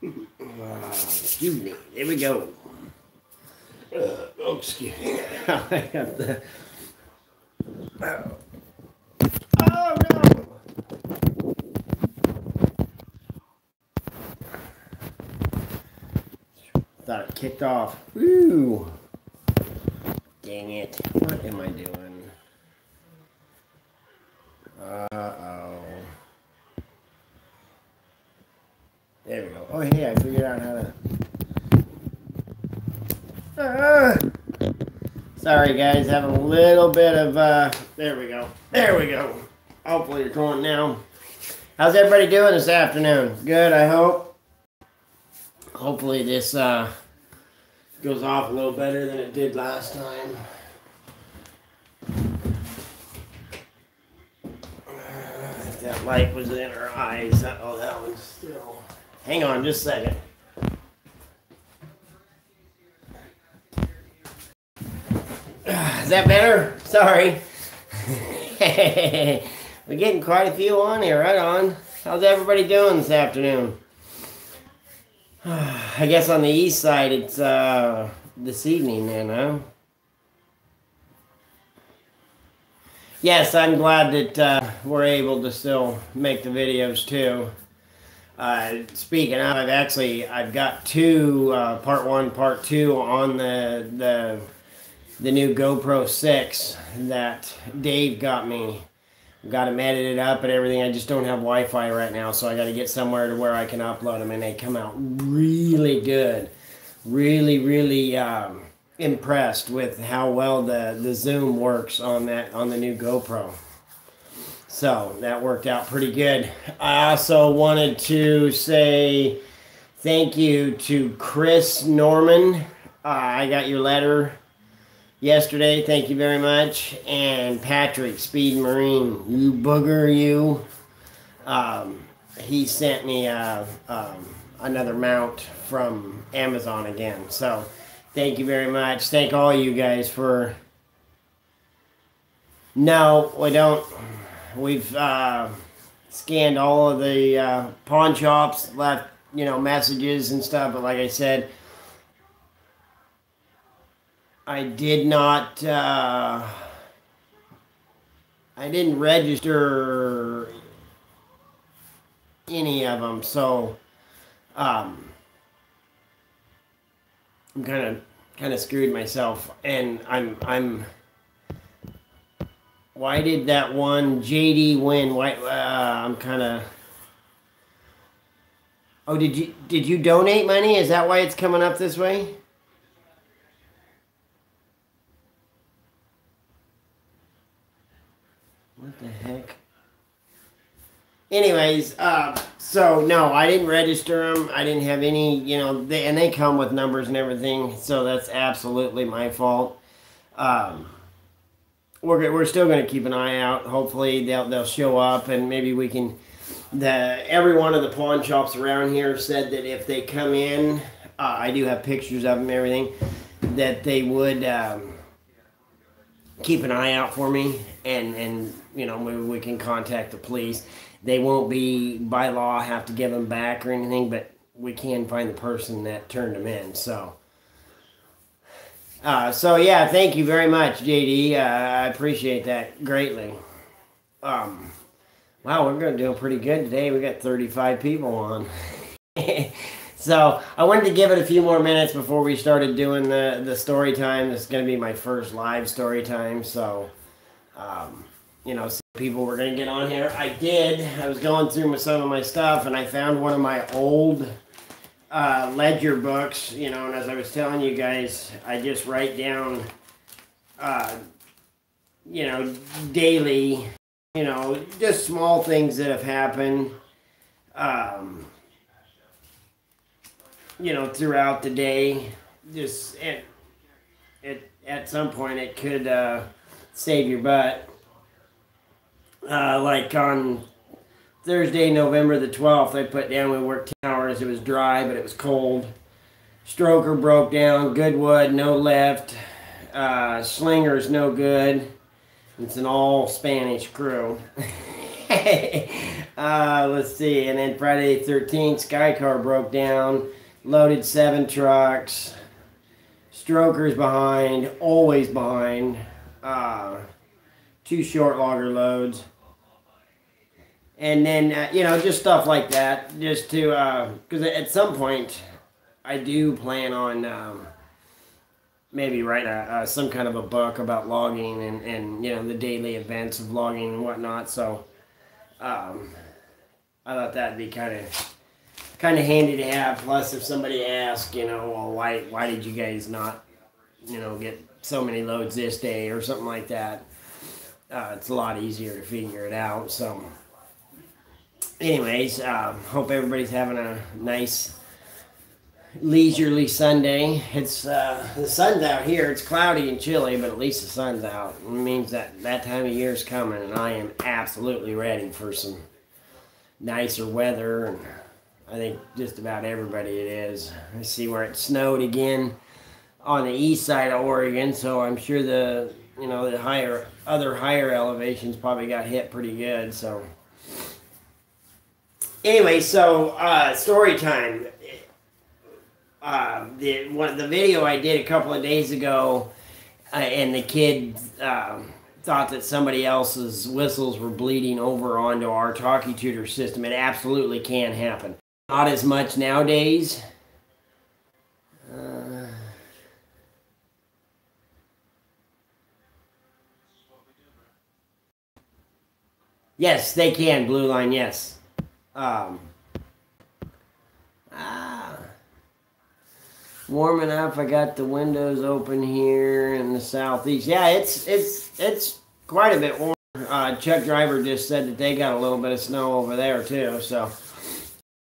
Excuse me. There we go. Oh, excuse me. I got the... Oh, no! Thought it kicked off. Woo! Dang it. What am I doing? Uh-oh. There we go. Oh, hey, I figured out how to... Sorry, guys. Having a little bit of... There we go. There we go. Hopefully it's on now. How's everybody doing this afternoon? Good, I hope. Hopefully this goes off a little better than it did last time. If that light was in our eyes. Oh, that one's still... Hang on just a second. Is that better? Sorry. We're getting quite a few on here. Right on. How's everybody doing this afternoon? I guess on the east side it's this evening then, huh? Yes, I'm glad that we're able to still make the videos too. Speaking of, I've got two, part 1, part 2 on the new GoPro 6 that Dave got me. Got them edited up and everything. I just don't have Wi-Fi right now, so I got to get somewhere to where I can upload them, and they come out really good. Really impressed with how well the zoom works on the new GoPro. So that worked out pretty good. I also wanted to say thank you to Chris Norman. I got your letter yesterday. Thank you very much. And Patrick, Speed Marine, you booger, you. He sent me another mount from Amazon again. So thank you very much. Thank all you guys for... No, we don't. We've scanned all of the pawn shops, left, messages and stuff. But like I said, I did not, I didn't register any of them, so, I'm kind of screwed myself, and I'm, why did that one JD win? Why, I'm kind of, oh, did you donate money? Is that why it's coming up this way? What the heck? Anyways, so no, I didn't register them. I didn't have any, and they come with numbers and everything, so that's absolutely my fault. We're still going to keep an eye out. Hopefully they'll show up, and maybe we can... Every one of the pawn shops around here said that if they come in, I do have pictures of them and everything, that they would keep an eye out for me, and maybe we can contact the police. They won't be, by law, have to give them back or anything, but we can find the person that turned them in, so... So yeah, thank you very much, JD. I appreciate that greatly. Wow, we're going to do pretty good today. We got 35 people on. So I wanted to give it a few more minutes before we started doing the story time. This is going to be my first live story time. So, some people were going to get on here. I did. I was going through some of my stuff, and I found one of my old ledger books, and as I was telling you guys, I just write down, daily, just small things that have happened, throughout the day. Just at some point it could save your butt. Like on Thursday, November the 12th, I put down we worked 10 hours. It was dry, but it was cold. Stroker broke down. Goodwood, no lift. Slinger's no good. It's an all Spanish crew. Let's see. And then Friday the 13th, Sky Car broke down, loaded 7 trucks, strokers behind, always behind, 2 short logger loads. And then, you know, just stuff like that, just to, because at some point, I do plan on maybe write some kind of a book about logging and, you know, the daily events of logging and whatnot. So I thought that'd be kind of handy to have. Plus, if somebody asks, you know, well, why did you guys not, you know, get so many loads this day or something like that, it's a lot easier to figure it out. So anyways, hope everybody's having a nice leisurely Sunday. It's the sun's out here. It's cloudy and chilly, but at least the sun's out. It means that time of year is coming, and I am absolutely ready for some nicer weather. And I think just about everybody it is. I see where it snowed again on the east side of Oregon, so I'm sure the other higher elevations probably got hit pretty good. So anyway, so story time. The video I did a couple of days ago, and the kid thought that somebody else's whistles were bleeding over onto our talkie tutor system. It absolutely can happen. Not as much nowadays. Yes, they can. Blue line, yes. Warming up. I got the windows open here in the southeast. Yeah, it's quite a bit warm. Chuck Driver just said that they got a little bit of snow over there too. So,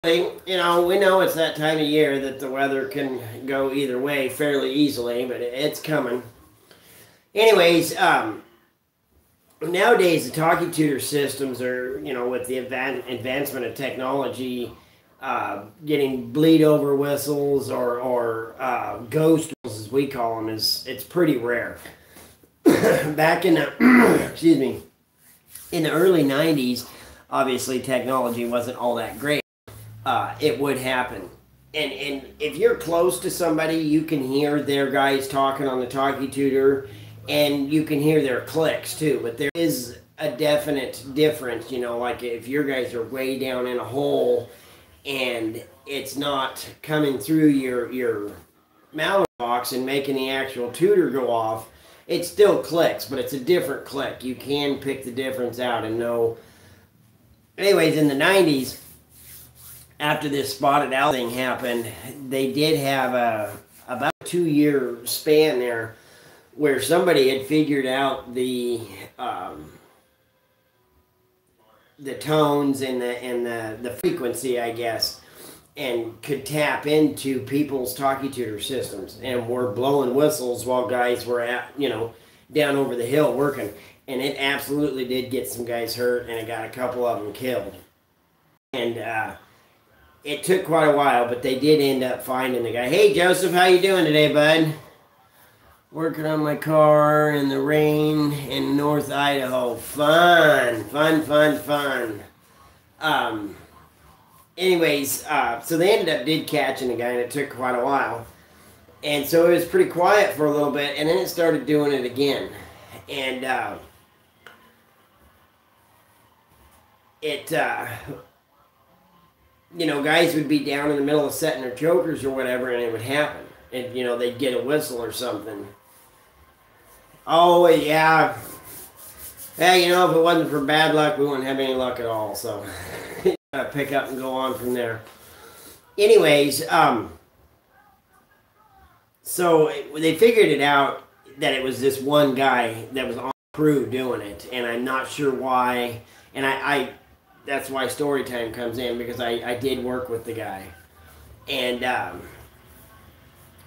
you know, we know it's that time of year that the weather can go either way fairly easily, but it's coming. Anyways, nowadays the talkie tutor systems are, you know, with the advancement of technology, getting bleed over whistles or ghost whistles, as we call them, it's pretty rare. Back in the excuse me, in the early 90s, obviously technology wasn't all that great. It would happen, and if you're close to somebody, you can hear their guys talking on the talkie tutor, and you can hear their clicks too. But there is a definite difference, you know, like if your guys are way down in a hole and it's not coming through your mallet box and making the actual tutor go off, it still clicks, but it's a different click. You can pick the difference out and know. Anyways, in the 90s, after this spotted owl thing happened, they did have about a 2-year span there where somebody had figured out the tones and the frequency, I guess, and could tap into people's talkie tutor systems, and were blowing whistles while guys were down over the hill working, and it absolutely did get some guys hurt, and it got a couple of them killed. And it took quite a while, but they did end up finding the guy. Hey Joseph, how you doing today, bud? Working on my car in the rain in North Idaho. Fun. Anyways, so they ended up catching the guy, and it took quite a while. And so it was pretty quiet for a little bit, and then it started doing it again. And guys would be down in the middle of setting their chokers or whatever, and it would happen. And, they'd get a whistle or something. Oh, yeah. Yeah, if it wasn't for bad luck, we wouldn't have any luck at all. So, pick up and go on from there. Anyways, so they figured it out that it was this one guy that was on the crew doing it. And I'm not sure why. And I that's why story time comes in, because I did work with the guy. And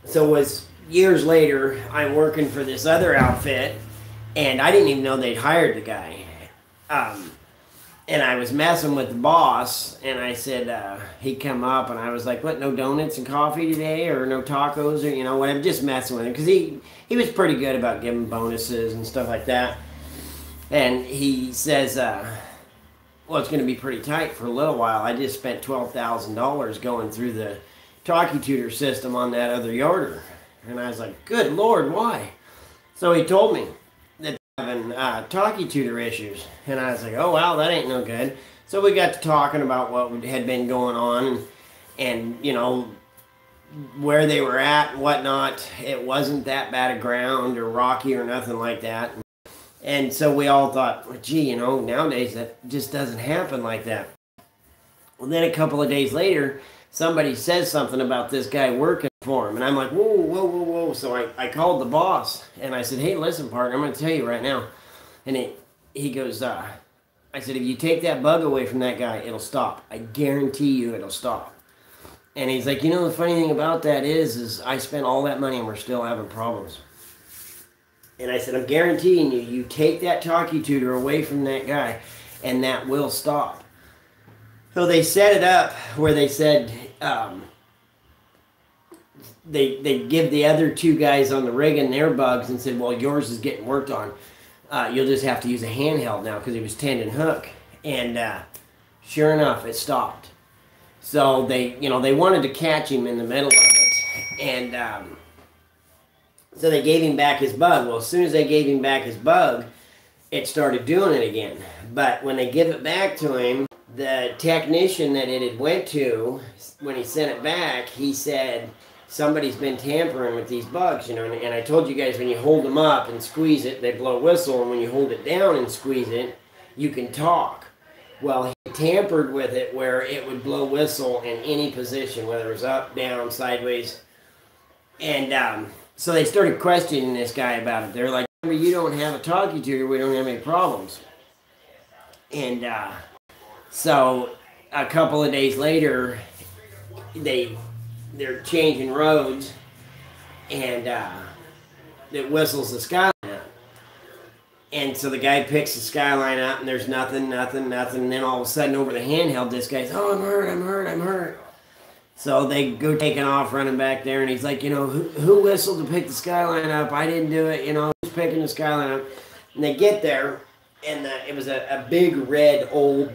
so it was years later, I'm working for this other outfit, and I didn't even know they'd hired the guy. And I was messing with the boss, and I said, he'd come up, and I was like, what, no donuts and coffee today, or no tacos, or, whatever, just messing with him, because he was pretty good about giving bonuses and stuff like that. And he says, well, it's going to be pretty tight for a little while. I just spent $12,000 going through the talkie tutor system on that other yarder. And I was like, good Lord, why? So he told me that they're having talkie tutor issues. And I was like, oh, wow, that ain't no good. So we got to talking about what had been going on and you know, where they were at and whatnot. It wasn't that bad of ground or rocky or nothing like that. And so we all thought, well, gee, you know, nowadays that just doesn't happen like that. Well, then a couple of days later, somebody says something about this guy working for him. And I'm like, whoa, whoa, whoa, whoa. So I called the boss and I said, hey, listen, partner, I'm going to tell you right now. And he goes, I said, if you take that bug away from that guy, it'll stop. I guarantee you it'll stop. And he's like, you know, the funny thing about that is I spent all that money and we're still having problems. And I said, I'm guaranteeing you, you take that talkie tutor away from that guy and that will stop. So they set it up where they said they give the other two guys on the rigging their bugs and said, well, yours is getting worked on. You'll just have to use a handheld now because it was tendon hook. And sure enough, it stopped. So they wanted to catch him in the middle of it. And so they gave him back his bug. Well, as soon as they gave him back his bug, it started doing it again. But when they give it back to him, the technician that it had went to, when he sent it back, he said, somebody's been tampering with these bugs, you know. And I told you guys, when you hold them up and squeeze it, they blow a whistle. And when you hold it down and squeeze it, you can talk. Well, he tampered with it where it would blow whistle in any position, whether it was up, down, sideways. And so they started questioning this guy about it. They're like, you don't have a talkie tutor, we don't have any problems. And so a couple of days later, they're changing roads, and it whistles the skyline up. And so the guy picks the skyline up, and there's nothing. And then all of a sudden, over the handheld, this guy's, oh, I'm hurt. So they go taking off, running back there, and he's like, you know, who whistled to pick the skyline up? I didn't do it, you know, who's picking the skyline up? And they get there, and it was a big red old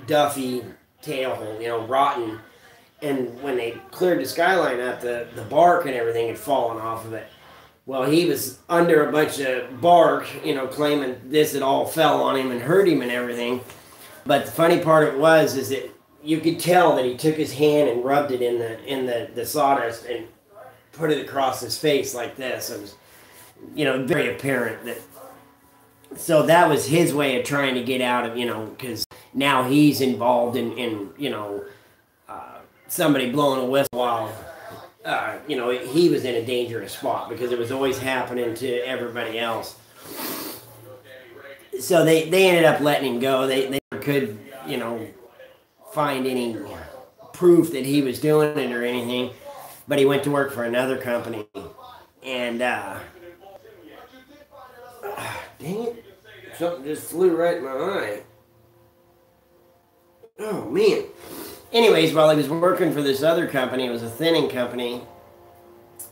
Duffy tail hole, you know, rotten. And when they cleared the skyline up, the bark and everything had fallen off of it. Well, he was under a bunch of bark, you know, claiming this had all fell on him and hurt him and everything. But the funny part of it is that you could tell that he took his hand and rubbed it in the sawdust and put it across his face like this. It was, you know, very apparent that. So that was his way of trying to get out of, you know, because now he's involved in you know, somebody blowing a whistle while, you know, he was in a dangerous spot because it was always happening to everybody else. So they ended up letting him go. They could, you know, find any proof that he was doing it or anything, but he went to work for another company. And, dang it, something just flew right in my eye. Oh, man. Anyways, while he was working for this other company, it was a thinning company,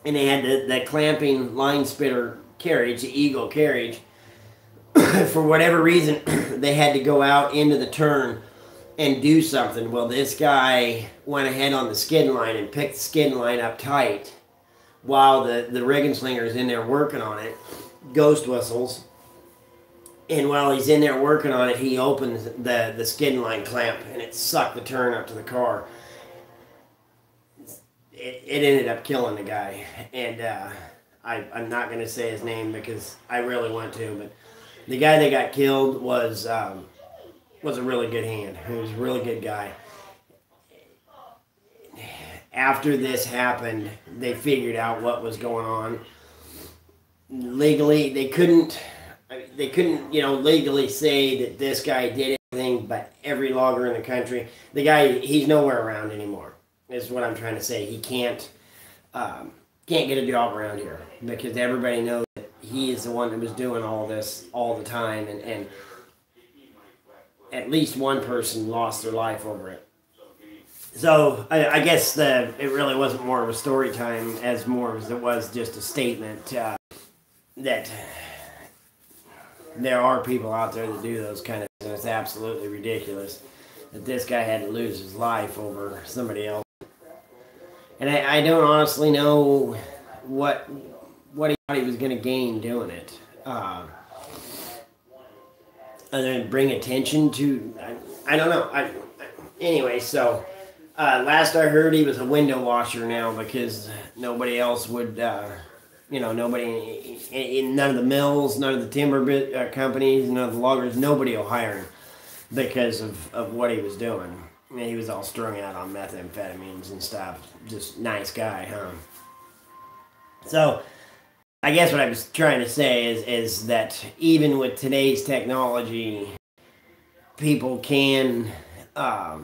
and they had that clamping line spitter carriage, the Eagle carriage. For whatever reason, they had to go out into the turn and do something. Well, this guy went ahead on the skidding line and picked the skidding line up tight while the rigging slinger's in there working on it, ghost whistles. And while he's in there working on it, he opens the skidding line clamp, and it sucked the turn up to the car. It ended up killing the guy. And I'm not going to say his name because I really want to, but the guy that got killed was a really good hand. He was a really good guy. After this happened, they figured out what was going on. Legally, they couldn't, you know, legally say that this guy did anything, but every logger in the country, the guy, he's nowhere around anymore, is what I'm trying to say. He can't get a job around here because everybody knows that he is the one that was doing all this all the time, and at least one person lost their life over it. So I guess it really wasn't more of a story time as more as it was just a statement that there are people out there that do those kind of things. And it's absolutely ridiculous that this guy had to lose his life over somebody else. And I don't honestly know what he thought he was going to gain doing it. Other than bring attention to, I don't know. Anyway, so last I heard he was a window washer now because nobody else would, nobody, none of the mills, none of the timber companies, none of the loggers, nobody will hire him because of what he was doing. I mean, he was all strung out on methamphetamines and stuff. Just nice guy, huh? So, I guess what I was trying to say is that even with today's technology, people can, there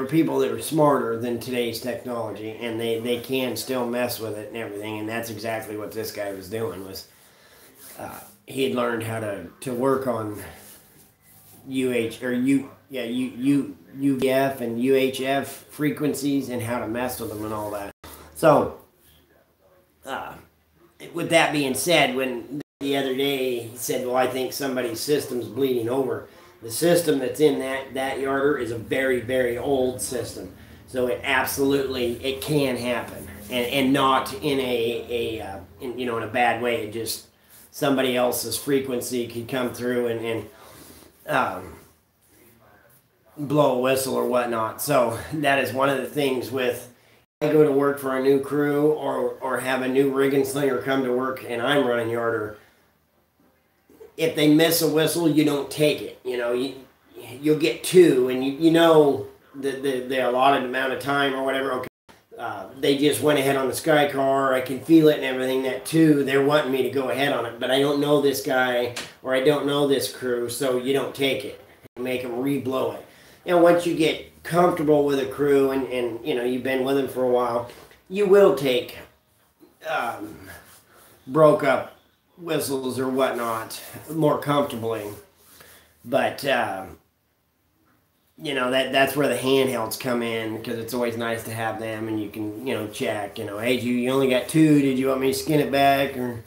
are people that are smarter than today's technology, and they can still mess with it and everything, and that's exactly what this guy was doing. Was he had learned how to work on UVF and UHF frequencies and how to mess with them and all that. So, with that being said, when the other day he said, well, I think somebody's system's bleeding over. The system that's in that yarder is a very, very old system. So it can happen. And not in in a bad way. It just, somebody else's frequency could come through and blow a whistle or whatnot. So that is one of the things with, I go to work for a new crew or have a new rig and slinger come to work and I'm running yarder. If they miss a whistle, you don't take it. You'll get two, and you know the allotted amount of time or whatever. Okay, they just went ahead on the Sky Car. I can feel it and everything. That two, they're wanting me to go ahead on it, but I don't know this guy or I don't know this crew, so you don't take it. You make them re-blow it. Once you get comfortable with a crew and you've been with them for a while, you will take broke up whistles or whatnot more comfortably. But that's where the handhelds come in, because it's always nice to have them, and you can check, hey, you only got two, did you want me to skin it back, or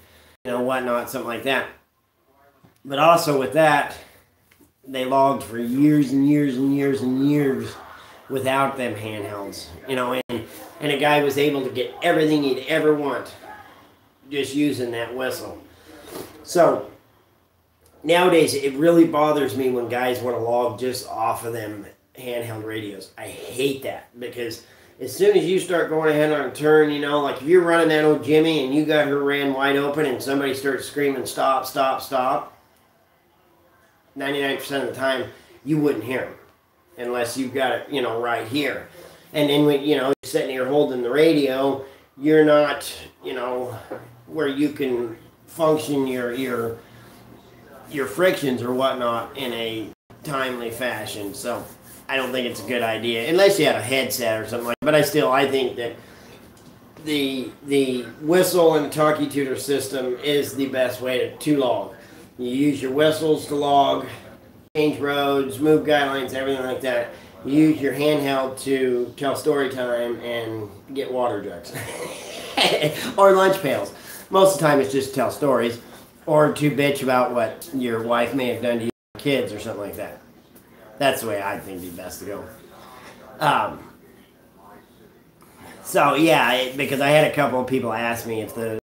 whatnot, something like that. But also with that, they logged for years and years and years and years without them handhelds, and a guy was able to get everything he'd ever want just using that whistle. So nowadays, it really bothers me when guys want to log just off of them handheld radios. I hate that, because as soon as you start going ahead on a turn, like if you're running that old Jimmy and you got her ran wide open and somebody starts screaming, stop, stop, stop, 99% of the time, you wouldn't hear them unless you've got it, right here. And then when, you're sitting here holding the radio, you're not, where you can function your frictions or whatnot in a timely fashion. So I don't think it's a good idea unless you have a headset or something like that. But I think that the whistle and talkie tutor system is the best way to log. You use your whistles to log, change roads, move guidelines, everything like that. You use your handheld to tell story time and get water jugs or lunch pails. Most of the time it's just to tell stories or to bitch about what your wife may have done to your kids or something like that. That's the way I think it'd be best to go. So yeah, because I had a couple of people ask me if the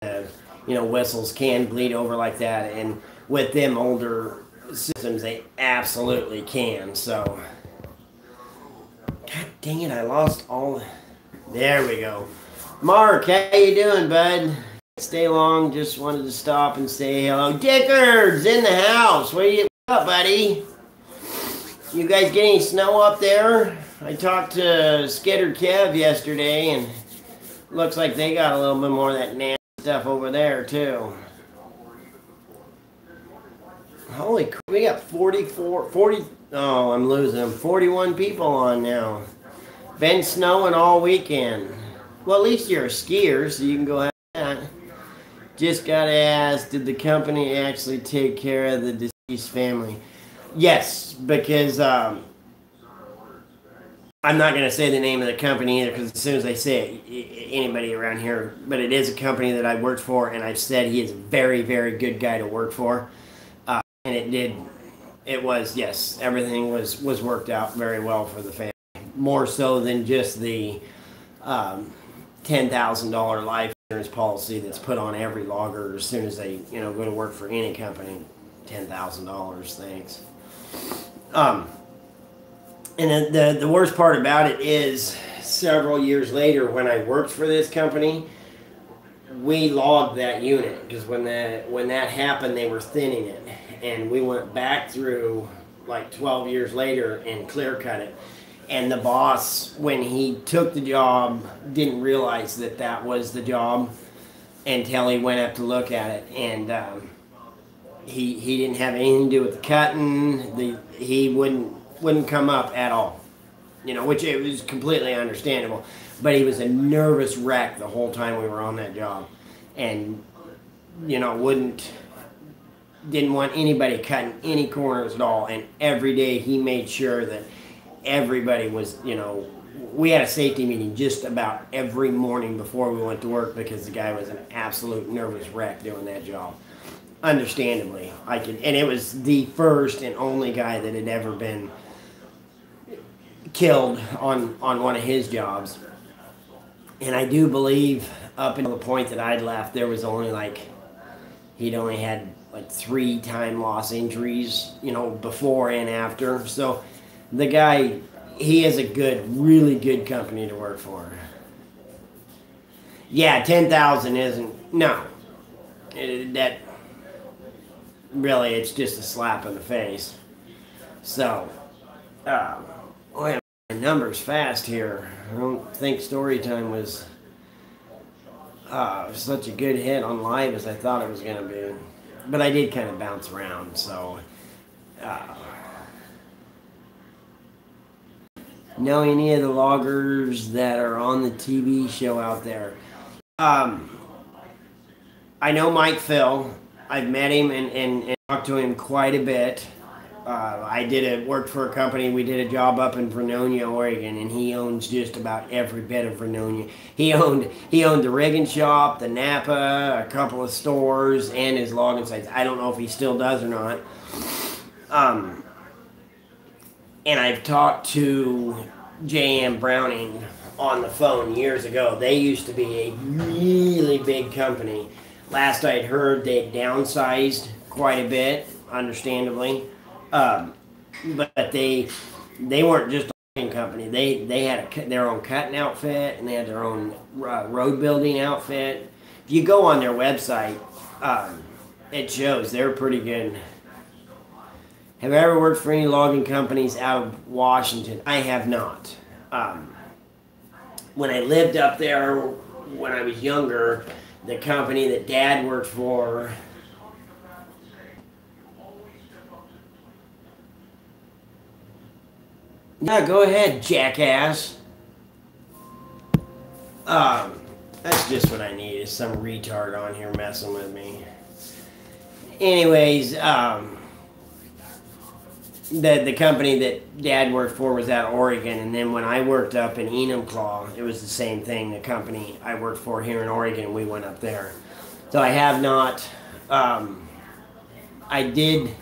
whistles can bleed over like that, and with them older systems, they absolutely can. So, God dang it, I lost all. There we go. Mark, how you doing, bud? Stay long. Just wanted to stop and say hello. Dickard's in the house. What's up, buddy? You guys get any snow up there? I talked to Skidder Kev yesterday, and looks like they got a little bit more of that nasty stuff over there, too. Holy crap, we got 40, oh, I'm losing them. 41 people on now. Been snowing all weekend. Well, at least you're a skier, so you can go have that. Just got to ask, did the company actually take care of the deceased family? Yes, because I'm not going to say the name of the company either, because as soon as I say it, anybody around here, but it is a company that I worked for, and I've said he is a very, very good guy to work for. and it did. It was, yes, everything was worked out very well for the family. More so than just the $10,000 life insurance policy that's put on every logger as soon as they, go to work for any company. $10,000, thanks. And the worst part about it is, several years later, when I worked for this company, we logged that unit because when that happened, they were thinning it, and we went back through like 12 years later and clear cut it. And the boss, when he took the job, didn't realize that was the job until he went up to look at it, and he didn't have anything to do with the cutting. He wouldn't come up at all, which it was completely understandable. But he was a nervous wreck the whole time we were on that job, and didn't want anybody cutting any corners at all. And every day he made sure that everybody was, we had a safety meeting just about every morning before we went to work because the guy was an absolute nervous wreck doing that job. Understandably, and it was the first and only guy that had ever been killed on one of his jobs. And I do believe up until the point that I'd left, there was only he'd only had 3 time loss injuries, before and after. So the guy, he is a really good company to work for. Yeah, 10,000 isn't, no. That, really, it's just a slap in the face. So, boy, my numbers fast here. I don't think story time was such a good hit on live as I thought it was going to be. But I did kind of bounce around, so... know any of the loggers that are on the TV show out there? I know Mike Phil. I've met him and talked to him quite a bit. I worked for a company. We did a job up in Vernonia, Oregon, and he owns just about every bit of Vernonia. He owned the rigging shop, the Napa, a couple of stores, and his logging sites. I don't know if he still does or not. And I've talked to J.M. Browning on the phone years ago. They used to be a really big company. Last I'd heard, they'd downsized quite a bit, understandably. But they weren't just a logging company. They had their own cutting outfit, and they had their own road building outfit. If you go on their website, it shows they're pretty good. Have I ever worked for any logging companies out of Washington? I have not. When I lived up there, when I was younger, the company that Dad worked for, yeah, go ahead, jackass. That's just what I need, is some retard on here messing with me. Anyways, the company that Dad worked for was out of Oregon, and then when I worked up in Enumclaw, it was the same thing. The company I worked for here in Oregon, we went up there. So I have not, I did,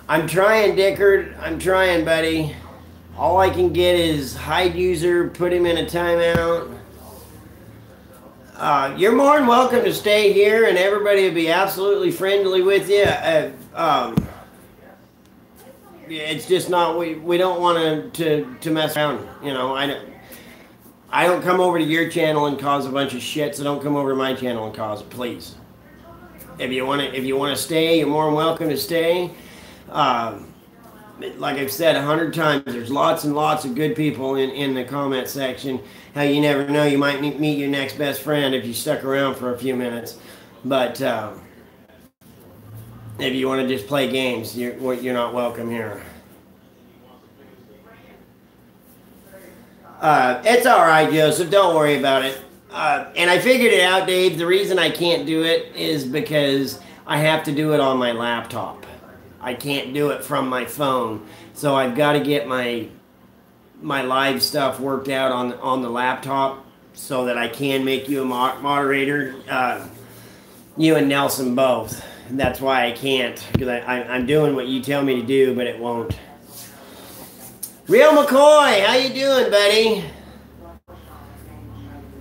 I'm trying, Dickard, I'm trying, buddy. All I can get is hide user, put him in a timeout. You're more than welcome to stay here, and everybody will be absolutely friendly with you. It's just not, we don't want to mess around, I don't come over to your channel and cause a bunch of shit, so don't come over to my channel and cause it, please. If you want to stay, you're more than welcome to stay. Like I've said 100 times, there's lots and lots of good people in the comment section. How you never know, you might meet your next best friend if you stuck around for a few minutes. But if you want to just play games, you're not welcome here. It's all right, Joseph. Don't worry about it. And I figured it out, Dave. The reason I can't do it is because I have to do it on my laptop. I can't do it from my phone. So I've got to get my live stuff worked out on the laptop so that I can make you a moderator. You and Nelson both. that's why I can't, because I'm doing what you tell me to do, but it won't. Real McCoy, how you doing, buddy?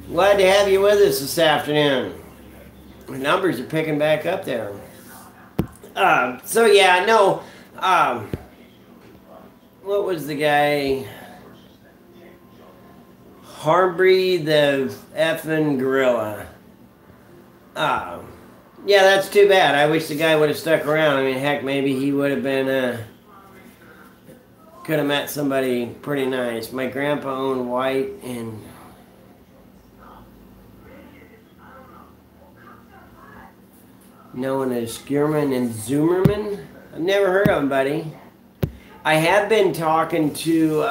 Glad to have you with us this afternoon. The numbers are picking back up there. So yeah, no. What was the guy? Harbury the effing gorilla. Yeah, that's too bad. I wish the guy would have stuck around. I mean, heck, maybe he would have been, could have met somebody pretty nice. My grandpa owned White and... known as Skierman and Zoomerman. I've never heard of him, buddy. I have been talking to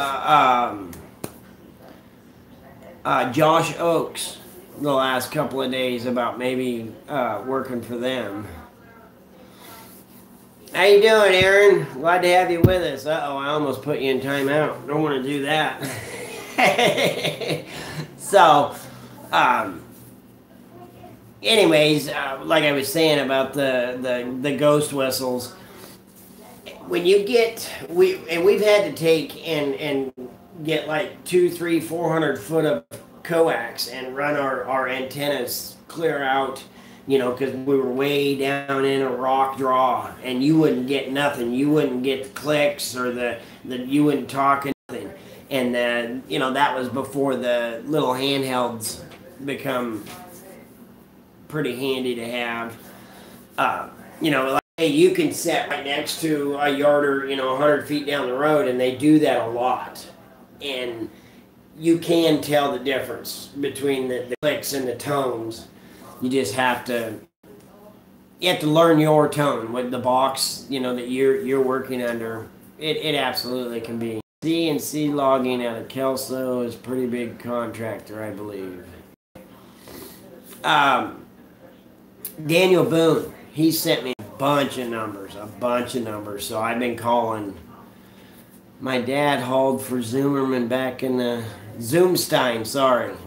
Josh Oakes the last couple of days about maybe working for them. How you doing, Aaron? Glad to have you with us. Uh-oh, I almost put you in timeout. Don't want to do that. So, anyways, like I was saying about the ghost whistles, when you get, we've had to take and get like 200, 300, 400 foot of coax and run our antennas clear out, you know, because we were way down in a rock draw, and you wouldn't get nothing. You wouldn't get the clicks or you wouldn't talk anything. And you know, that was before the little handhelds become pretty handy to have. You know, like, hey, you can set right next to a yard or, you know, 100 feet down the road, and they do that a lot. And you can tell the difference between the clicks and the tones. You just have to, learn your tone with the box, you know, that you're working under. It absolutely can be. CNC logging out of Kelso is a pretty big contractor, I believe. Daniel Boone, he sent me a bunch of numbers, so I've been calling. My dad hauled for Zoomerman back in the,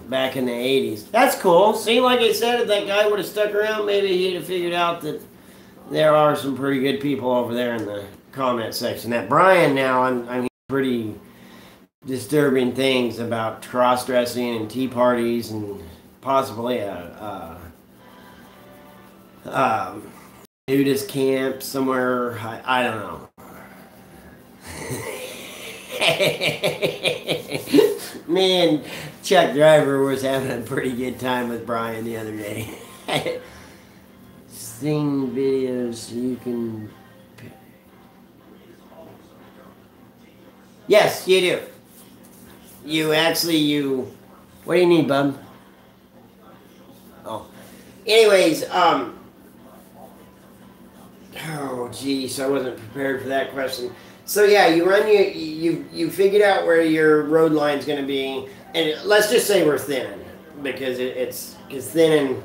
back in the 80s. That's cool. See, like I said, if that guy would have stuck around, maybe he'd have figured out that there are some pretty good people over there in the comment section. That Brian now, I'm hearing pretty disturbing things about cross-dressing and tea parties and possibly a nudist camp somewhere. I don't know. Me and Chuck Driver was having a pretty good time with Brian the other day. Sing videos you can... Yes, you do. What do you need, bub? Oh. Anyways, oh geez, I wasn't prepared for that question. So yeah, you figured out where your road line's going to be, and let's just say we're thinning, because because thinning.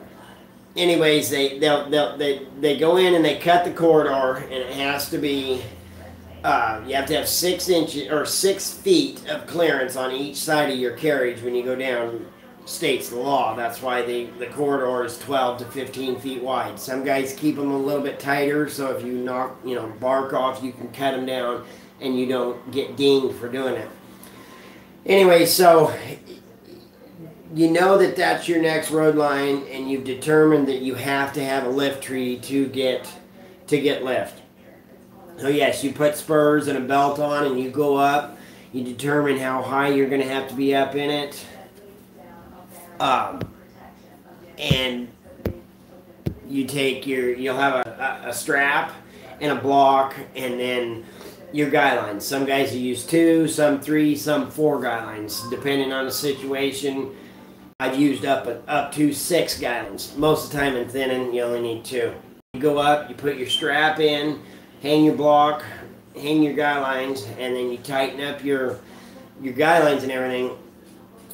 Anyways, they go in and they cut the corridor, and it has to be. You have to have 6 inches or 6 feet of clearance on each side of your carriage when you go down. States the law. That's why the corridor is 12 to 15 feet wide. Some guys keep them a little bit tighter, so if you knock, bark off, you can cut them down and you don't get dinged for doing it. Anyway, so you know that that's your next road line, and you've determined that you have to have a lift tree to get lift. So yes, you put spurs and a belt on and you go up. You determine how high you're going to have to be up in it. And you take you'll have a strap and a block, and then your guy lines. Some guys will use 2, some 3, some 4 guy lines, depending on the situation. I've used up to 6 guy lines. Most of the time in thinning, you only need 2. You go up, you put your strap in, hang your block, hang your guy lines, and then you tighten up your guy lines and everything.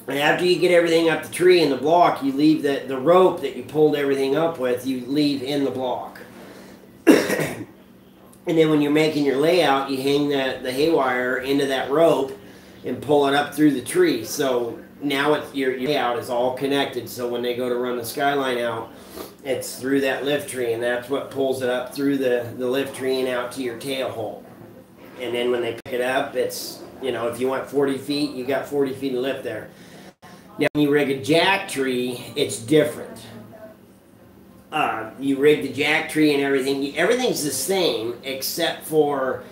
And after you get everything up the tree and the block, you leave the rope that you pulled everything up with, you leave in the block. And then when you're making your layout, you hang the haywire into that rope, and pull it up through the tree. So now your layout is all connected. So when they go to run the skyline out, it's through that lift tree, and that's what pulls it up through the lift tree and out to your tail hole. And then when they pick it up, it's, you know, if you want 40 feet, you got 40 feet of lift there. Now, when you rig a jack tree, it's different. You rig the jack tree and everything. Everything's the same except for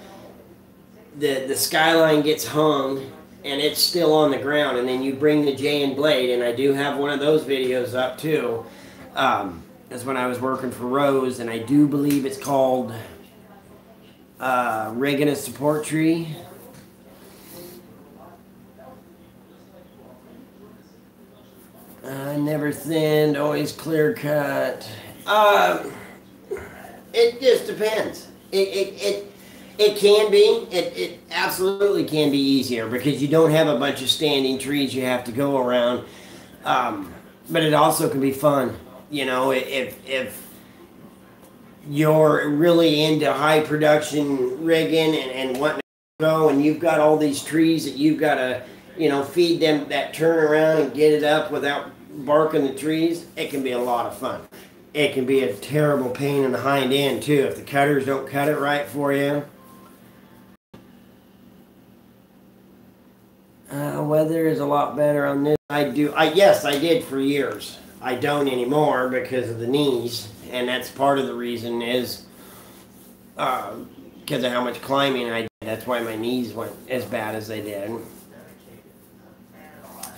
the skyline gets hung and it's still on the ground. And then you bring the J and blade, and I do have one of those videos up too. That's when I was working for Rose, and I do believe it's called rigging a support tree. Never thinned, always clear cut. It just depends. It can be. It absolutely can be easier because you don't have a bunch of standing trees you have to go around. But it also can be fun. You know, if you're really into high production rigging and wanting to go, and you've got all these trees that you've got to, you know, feed them that turnaround and get it up without barking the trees, it can be a lot of fun. It can be a terrible pain in the hind end too if the cutters don't cut it right for you. Weather is a lot better on this. Yes, I did for years. I don't anymore because of the knees, and that's part of the reason is because of how much climbing I did. That's why my knees went as bad as they did.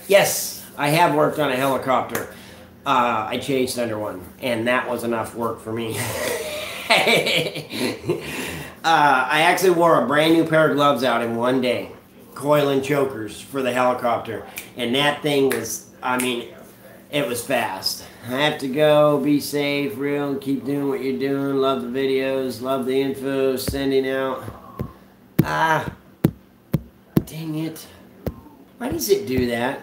Yes, I have worked on a helicopter. I chased under one, and that was enough work for me. I actually wore a brand new pair of gloves out in one day, coiling chokers for the helicopter, and that thing was, I mean, it was fast. I have to go, be safe, real, keep doing what you're doing. Love the videos, love the info, sending out. Dang it. Why does it do that?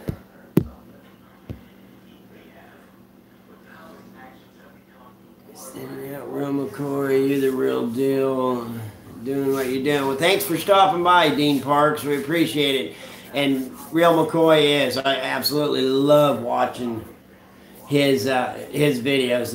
Sending out, real McCoy, you're the real deal. Doing what you're doing. Well, thanks for stopping by, Dean Parks. We appreciate it. And Real McCoy is. I absolutely love watching his videos.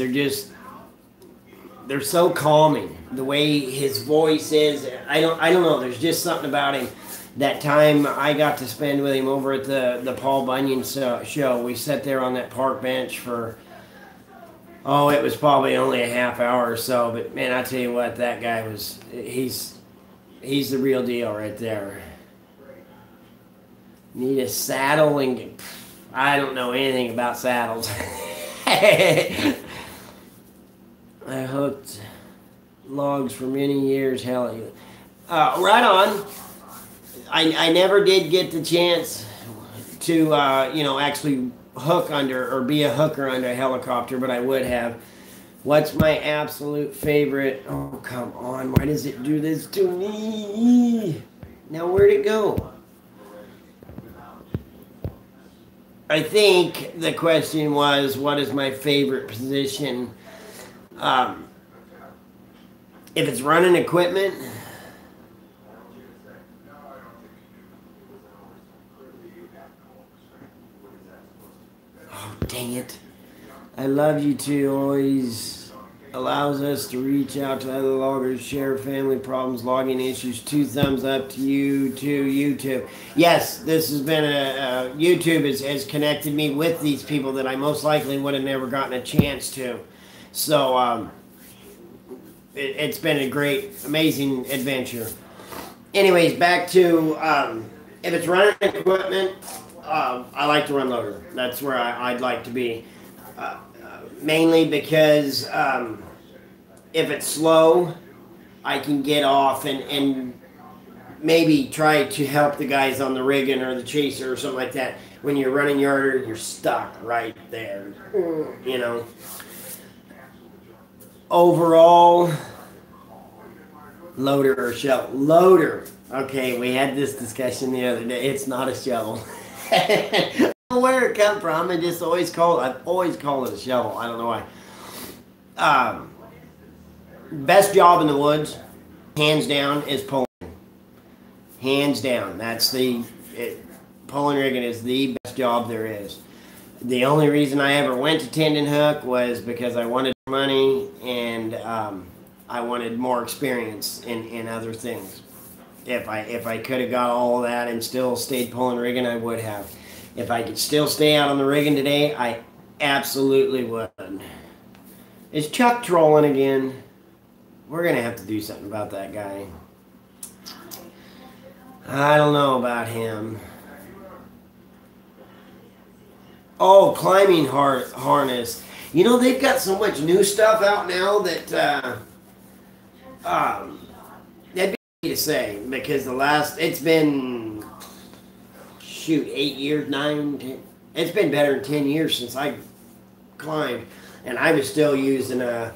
They're so calming. The way his voice is, I don't know. There's just something about him. That time I got to spend with him over at the Paul Bunyan show. We sat there on that park bench for, it was probably only a half hour or so. But man, I tell you what, that guy was, he's the real deal right there. Need a saddle, and I don't know anything about saddles. I hooked logs for many years. Hell, right on. I never did get the chance to actually hook under or be a hooker under a helicopter, but I would have. What's my absolute favorite? Oh, come on. Why does it do this to me? Now, where'd it go? I think the question was, what is my favorite position? If it's running equipment, oh, dang it. I love you too. Always allows us to reach out to other loggers, share family problems, logging issues. 2 thumbs up to you too, YouTube. Yes, this has been YouTube has connected me with these people that I most likely would have never gotten a chance to. So it's been a great, amazing adventure. Anyways, back to if it's running equipment, I like to run loader. That's where I'd like to be. Mainly because if it's slow, I can get off and maybe try to help the guys on the rigging or the chaser or something like that. When you're running yarder, you're stuck right there, you know. Overall, loader or shovel? Loader. Okay, we had this discussion the other day. It's not a shovel. I don't know where it come from. I've always called it a shovel. I don't know why. Best job in the woods, hands down, is pulling. Hands down. That's the Pulling rigging is the best job there is. The only reason I ever went to tendon hook was because I wanted money and I wanted more experience in other things. If I could have got all of that and still stayed pulling rigging, I would have. If I could still stay out on the rigging today, I absolutely would. Is Chuck trolling again? We're going to have to do something about that guy. I don't know about him. Oh, climbing harness. You know, they've got so much new stuff out now that that'd be easy to say, because it's been, shoot, 8 years, 9, 10. It's been better than 10 years since I climbed, and I was still using a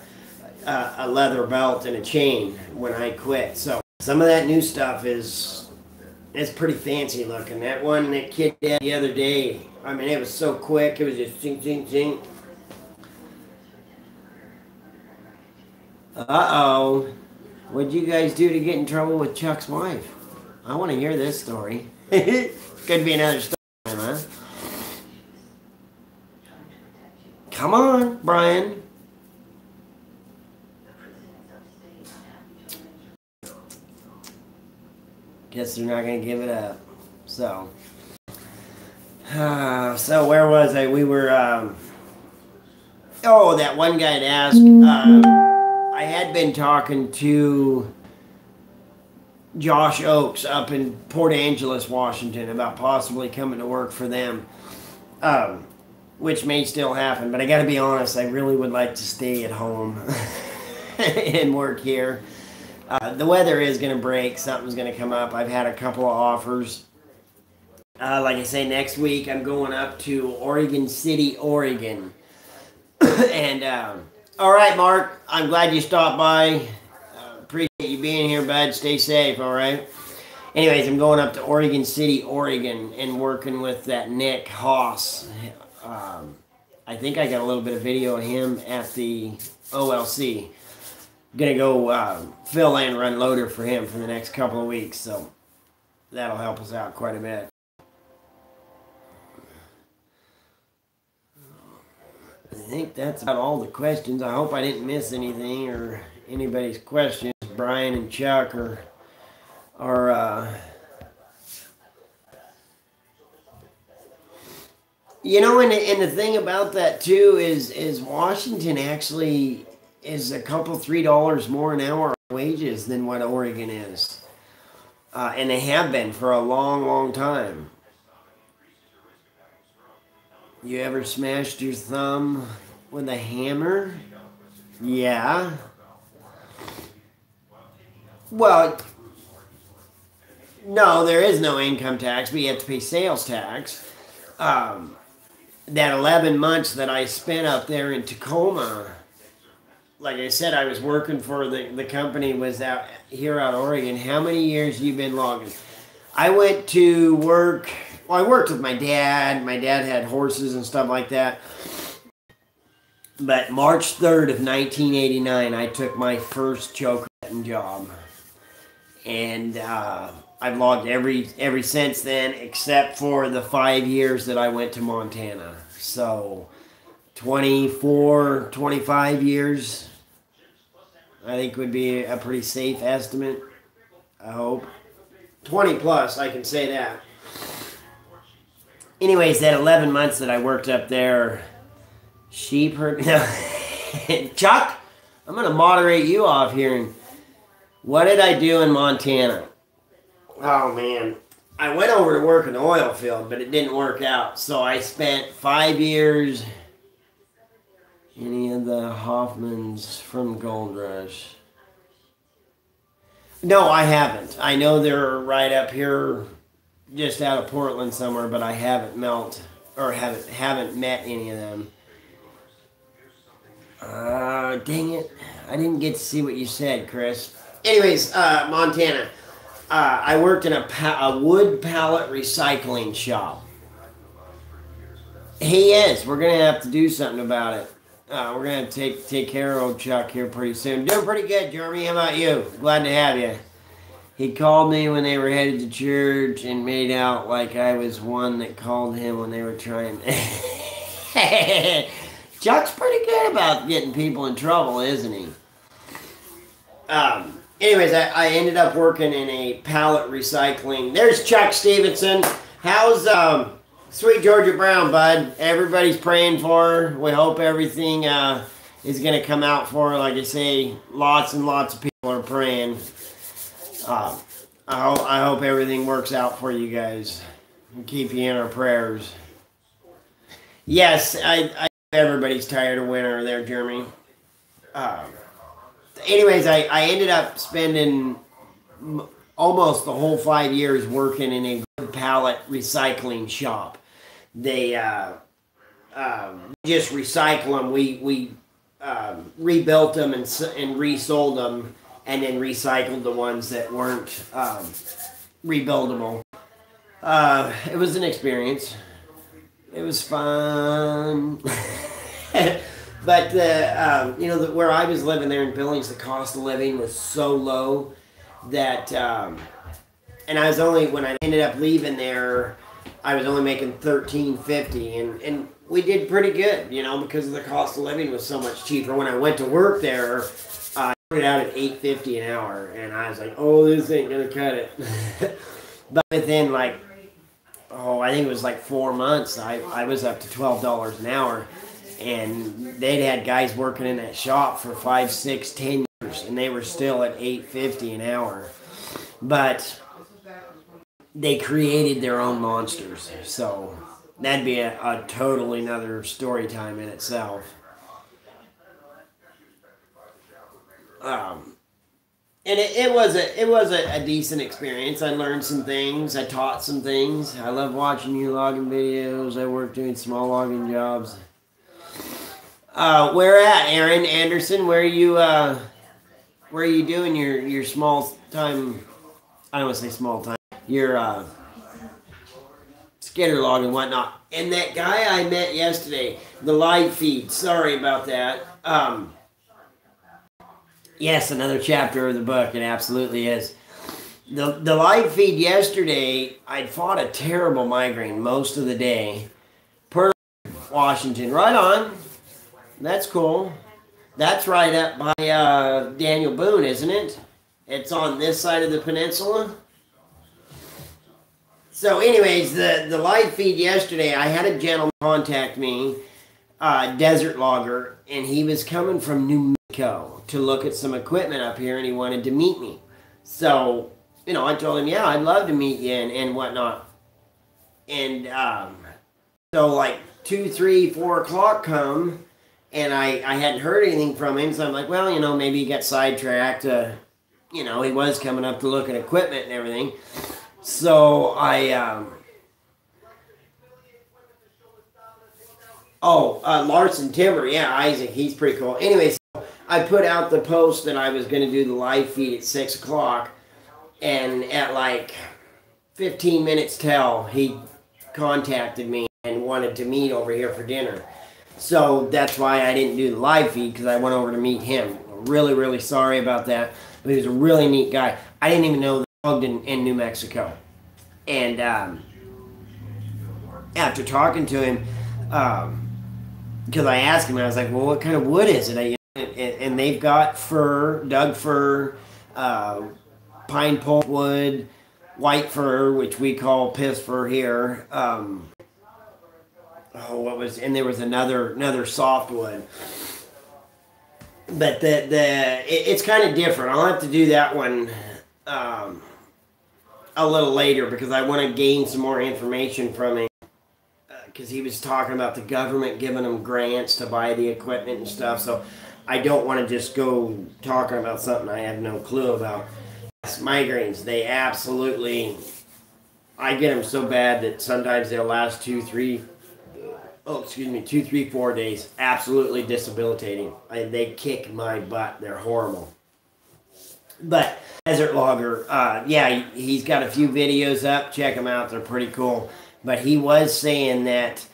leather belt and a chain when I quit. So some of that new stuff it's pretty fancy looking. That one that kid did the other day, I mean, it was so quick. It was just zing, zing, zing. Uh-oh. What'd you guys do to get in trouble with Chuck's wife? I want to hear this story. Could be another story, huh? Come on, Brian. Guess they're not going to give it up. So where was I? We were, that one guy had asked, I had been talking to Josh Oakes up in Port Angeles, Washington, about possibly coming to work for them, which may still happen, but I got to be honest, I really would like to stay at home and work here. The weather is going to break. Something's going to come up. I've had a couple of offers. Like I say, next week I'm going up to Oregon City, Oregon. And, all right, Mark, I'm glad you stopped by. Appreciate you being here, bud. Stay safe, all right? Anyways, I'm going up to Oregon City, Oregon, and working with that Nick Haas. I think I got a little bit of video of him at the OLC. Gonna go fill and run loader for him for the next couple of weeks, so that'll help us out quite a bit. I think that's about all the questions. I hope I didn't miss anything or anybody's questions. Brian and Chuck are you know, and the thing about that too is Washington actually is a couple $3 more an hour wages than what Oregon is. And they have been for a long, long time. You ever smashed your thumb with a hammer? Yeah. Well, no, there is no income tax, but you have to pay sales tax. That 11 months that I spent up there in Tacoma, like I said, I was working for the company was out here out of Oregon. How many years you been logging? I went to work. Well, I worked with my dad. My dad had horses and stuff like that. But March 3rd of 1989, I took my first choker job. And I've logged every since then, except for the 5 years that I went to Montana. So 24, 25 years, I think would be a pretty safe estimate, I hope. 20 plus, I can say that. Anyways, that 11 months that I worked up there, sheep herd. Chuck, I'm going to moderate you off here. What did I do in Montana? Oh, man. I went over to work in the oil field, but it didn't work out. So I spent 5 years. Any of the Hoffmans from Gold Rush? No, I haven't. I know they're right up here, just out of Portland somewhere, but I haven't haven't met any of them. Dang it. I didn't get to see what you said, Chris. Anyways, Montana. I worked in a wood pallet recycling shop. He is. We're going to have to do something about it. We're going to take care of old Chuck here pretty soon. Doing pretty good, Jeremy. How about you? Glad to have you. He called me when they were headed to church and made out like I was one that called him when they were trying. Chuck's pretty good about getting people in trouble, isn't he? Anyways, I ended up working in a pallet recycling. There's Chuck Stevenson. How's sweet Georgia Brown, bud? Everybody's praying for her. We hope everything is going to come out for her. Like I say, lots and lots of people are praying. I hope everything works out for you guys. We'll keep you in our prayers. Yes, everybody's tired of winter there, Jeremy. Anyways, I ended up spending almost the whole 5 years working in a good pallet recycling shop. They just recycle them. We rebuilt them and resold them, and then recycled the ones that weren't rebuildable. It was an experience. It was fun. But where I was living there in Billings, the cost of living was so low that, and I was only, when I ended up leaving there, I was only making $13.50, and we did pretty good, because the cost of living was so much cheaper. When I went to work there, I started out at $8.50 an hour, and I was like, oh, this ain't gonna cut it. But within I think it was 4 months, I was up to $12 an hour. And they'd had guys working in that shop for 5, 6, 10 years, and they were still at $8.50 an hour. But they created their own monsters, so that'd be a totally another story time in itself. And it was a decent experience. I learned some things. I taught some things. I love watching you logging videos. I work doing small logging jobs. Where at, Aaron Anderson? Where are you doing your small time? I don't want to say small time. Your skitter log and whatnot. And that guy I met yesterday, the live feed. Sorry about that. Yes, another chapter of the book. It absolutely is. The live feed yesterday, I'd fought a terrible migraine most of the day. Perth, Washington. Right on. That's cool. That's right up by Daniel Boone, isn't it? It's on this side of the peninsula. So anyways, the live feed yesterday, I had a gentleman contact me, desert logger, and he was coming from New Mexico to look at some equipment up here, and he wanted to meet me. So, I told him, yeah, I'd love to meet you and whatnot. And so 2, 3, 4 o'clock come, and I hadn't heard anything from him, so I'm like, well, maybe he got sidetracked. He was coming up to look at equipment and everything. So Larson Timber, yeah, Isaac, he's pretty cool. Anyway, so I put out the post that I was going to do the live feed at 6 o'clock, and at 15 minutes till, he contacted me and wanted to meet over here for dinner. So that's why I didn't do the live feed, because I went over to meet him. Really, really sorry about that. But he was a really neat guy. I didn't even know they logged in New Mexico. And after talking to him, because I asked him, I was like, well, what kind of wood is it? And they've got fir, Doug fir, pine pole wood, white fir, which we call piss fir here. And there was another softwood. But it's kind of different. I'll have to do that one a little later, because I want to gain some more information from him. Because he was talking about the government giving him grants to buy the equipment and stuff. So I don't want to just go talking about something I have no clue about. Migraines, they absolutely, I get them so bad that sometimes they'll last 2, 3, 4 days. Absolutely debilitating. They kick my butt. They're horrible. But Desert Logger, yeah, he's got a few videos up. Check them out. They're pretty cool. But he was saying that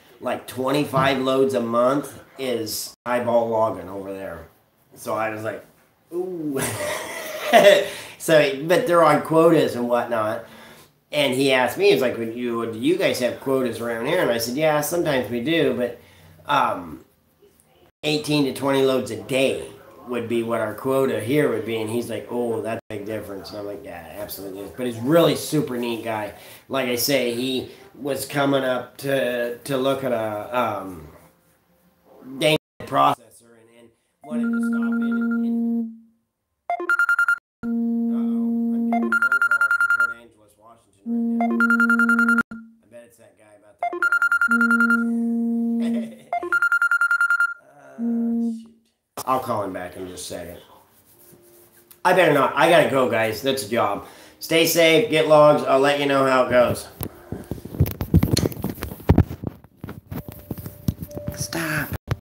25 loads a month is eyeball logging over there. So I was like, ooh. So, but they're on quotas and whatnot. And he asked me, he's like, do you guys have quotas around here? And I said, yeah, sometimes we do, but 18 to 20 loads a day would be what our quota here would be. And he's like, oh, that's a big difference. And I'm like, yeah, absolutely is. But he's really super neat guy. Like I say, he was coming up to look at a dang processor and wanted to stop in and I'm getting a phone call from Port Angeles, Washington right now. I bet it's that guy about that job. Shoot. I'll call him back in just a second. I better not. I gotta go, guys. That's a job. Stay safe. Get logs. I'll let you know how it goes.